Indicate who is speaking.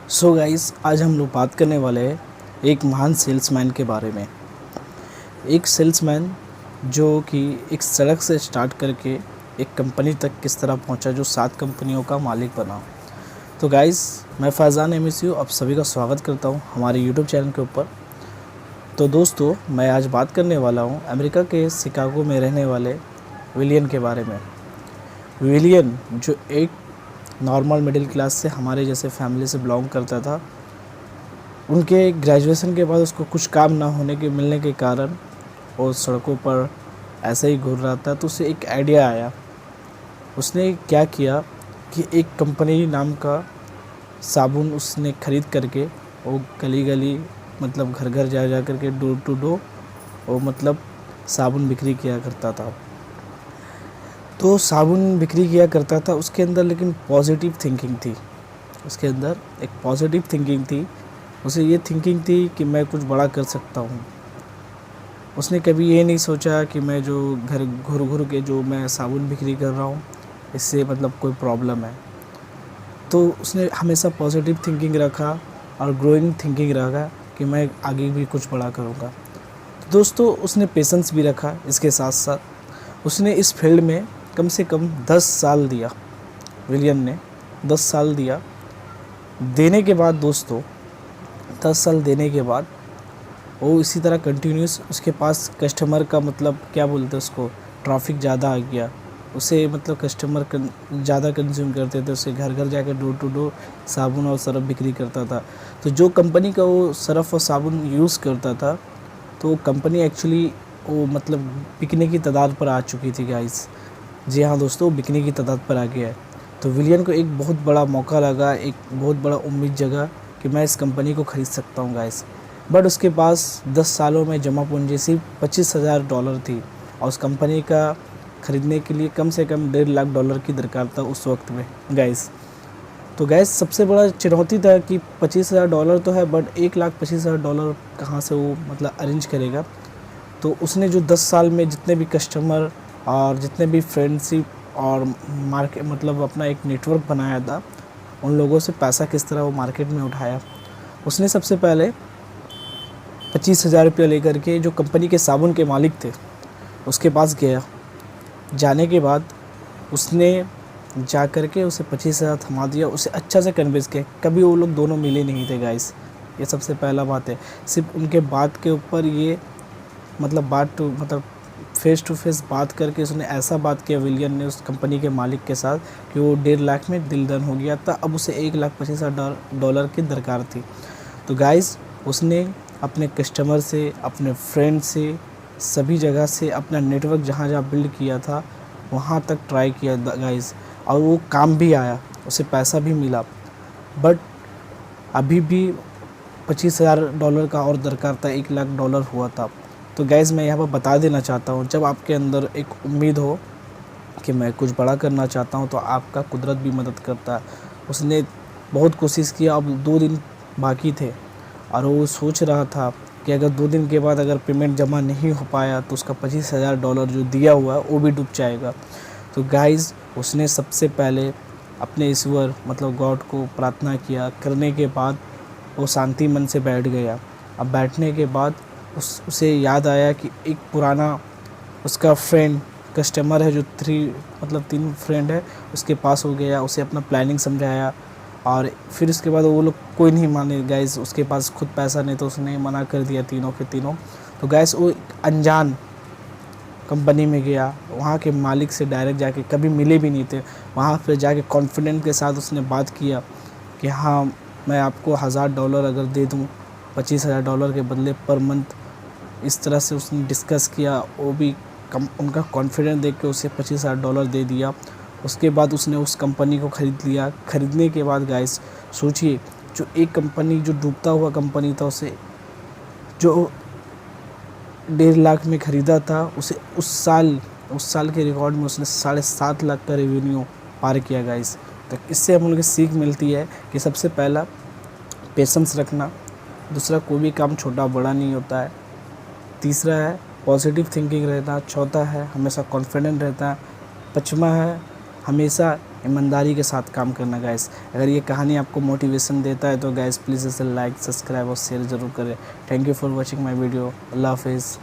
Speaker 1: So guys, आज हम लोग बात करने वाले हैं एक महान सेल्समैन के बारे में। एक सेल्समैन जो कि एक सड़क से स्टार्ट करके एक कंपनी तक किस तरह पहुंचा, जो 7 कंपनियों का मालिक बना। तो गाइस, मैं फैज़ान एमएसयू आप सभी का स्वागत करता हूं हमारे यूट्यूब चैनल के ऊपर। तो दोस्तों, मैं आज बात करने वाला हूं अमेरिका के शिकागो में रहने वाले विलियन के बारे में। विलियन जो एक नॉर्मल मिडिल क्लास से हमारे जैसे फैमिली से बिलोंग करता था। उनके ग्रेजुएशन के बाद उसको कुछ काम ना होने के मिलने के कारण वो सड़कों पर ऐसे ही घूर रहा था। तो उसे एक आइडिया आया। उसने क्या किया कि एक कंपनी नाम का साबुन उसने ख़रीद करके वो गली गली मतलब घर घर जा जा करके डोर टू डोर वो मतलब साबुन बिक्री किया करता था। तो साबुन बिक्री किया करता था उसके अंदर, लेकिन पॉजिटिव थिंकिंग थी। उसके अंदर एक पॉजिटिव थिंकिंग थी। उसे ये थिंकिंग थी कि मैं कुछ बड़ा कर सकता हूँ। उसने कभी ये नहीं सोचा कि मैं जो घर घुर घुर के जो मैं साबुन बिक्री कर रहा हूँ इससे मतलब कोई प्रॉब्लम है। तो उसने हमेशा पॉजिटिव थिंकिंग रखा और ग्रोइंग थिंकिंग रखा कि मैं आगे भी कुछ बड़ा करूँगा। तो दोस्तों, उसने पेशेंस भी रखा। इसके साथ साथ उसने इस फील्ड में कम से कम 10 साल दिया। विलियन ने 10 साल दिया। देने के बाद दोस्तों, 10 साल देने के बाद वो इसी तरह कंटिन्यूस, उसके पास कस्टमर का मतलब क्या बोलते हैं उसको, ट्रैफिक ज़्यादा आ गया। उसे मतलब कस्टमर ज़्यादा कंज्यूम करते थे। उसे घर घर जाकर डोर टू डोर साबुन और सरफ बिक्री करता था। तो जो कंपनी का वो सरफ और साबुन यूज़ करता था, तो कंपनी एक्चुअली वो मतलब बिकने की तादाद पर आ चुकी थी गाइस। जी हाँ दोस्तों, बिकने की तादाद पर आ गया है। तो विलियन को एक बहुत बड़ा मौका लगा, एक बहुत बड़ा उम्मीद जगा कि मैं इस कंपनी को ख़रीद सकता हूँ गाइस। बट उसके पास 10 सालों में जमा पूंजी सिर्फ $25,000 थी और उस कंपनी का ख़रीदने के लिए कम से कम $1.5 लाख की दरकार था उस वक्त में गाइस। तो गैस सबसे बड़ा चुनौती था कि $25,000 तो है, बट $1,25,000 कहाँ से वो मतलब अरेंज करेगा। तो उसने जो 10 साल में जितने भी कस्टमर और जितने भी फ्रेंडशिप और मार्केट मतलब अपना एक नेटवर्क बनाया था, उन लोगों से पैसा किस तरह वो मार्केट में उठाया। उसने सबसे पहले $25,000 लेकर के जो कंपनी के साबुन के मालिक थे उसके पास गया। जाने के बाद उसने जा कर के उसे 25,000 थमा दिया। उसे अच्छा से कन्विंस किया। कभी वो लोग दोनों मिले नहीं थे गाइस। ये सबसे पहला बात है। सिर्फ उनके बात के ऊपर ये मतलब मतलब फेस टू फेस बात करके उसने ऐसा बात किया विलियन ने उस कंपनी के मालिक के साथ कि वो 1.5 लाख में दिलदन हो गया था। अब उसे $1,25,000 की दरकार थी। तो गाइस, उसने अपने कस्टमर से, अपने फ्रेंड से, सभी जगह से अपना नेटवर्क जहाँ जहाँ बिल्ड किया था वहाँ तक ट्राई किया गाइस, और वो काम भी आया, उसे पैसा भी मिला। बट अभी भी $25,000 का और दरकार था, $1,00,000 हुआ था। तो गैस, मैं यहाँ पर बता देना चाहता हूँ, जब आपके अंदर एक उम्मीद हो कि मैं कुछ बड़ा करना चाहता हूँ तो आपका कुदरत भी मदद करता है। उसने बहुत कोशिश किया। अब 2 दिन बाकी थे और वो सोच रहा था कि अगर 2 दिन के बाद अगर पेमेंट जमा नहीं हो पाया तो उसका $25,000 जो दिया हुआ है वो भी डूब जाएगा। तो गाइस, उसने सबसे पहले अपने ईश्वर मतलब गॉड को प्रार्थना किया। करने के बाद वो शांति मन से बैठ गया। अब बैठने के बाद उसे याद आया कि एक पुराना उसका फ्रेंड कस्टमर है जो 3 फ्रेंड है, उसके पास हो गया। उसे अपना प्लानिंग समझाया और फिर उसके बाद वो लोग कोई नहीं माने गाइस। उसके पास खुद पैसा नहीं तो उसने मना कर दिया तीनों के तीनों। तो गाइस, वो अनजान कंपनी में गया। वहाँ के मालिक से डायरेक्ट जाके, कभी मिले भी नहीं थे, वहाँ पर जाके कॉन्फिडेंट के साथ उसने बात किया कि हाँ, मैं आपको $1,000 अगर दे दूँ $25,000 के बदले पर मंथ। इस तरह से उसने डिस्कस किया। वो भी उनका कॉन्फिडेंस देख के उसे $25,000 दे दिया। उसके बाद उसने उस कंपनी को ख़रीद लिया। ख़रीदने के बाद गाइस सोचिए, जो एक कंपनी जो डूबता हुआ कंपनी था, उसे जो 1.5 लाख में ख़रीदा था, उसे उस साल के रिकॉर्ड में उसने 7.5 लाख का रेवेन्यू पार किया गाइस। तो इससे हम लोग की सीख मिलती है कि सबसे पहला पेशेंस रखना, दूसरा कोई भी काम छोटा बड़ा नहीं होता है, तीसरा है पॉजिटिव थिंकिंग रहना, चौथा है हमेशा कॉन्फिडेंट रहता है, पाँचवा है हमेशा ईमानदारी के साथ काम करना गाइस। अगर ये कहानी आपको मोटिवेशन देता है तो गाइस प्लीज़ इसे लाइक, सब्सक्राइब और शेयर ज़रूर करें। Thank you for watching my video. अल्लाह हाफिज़।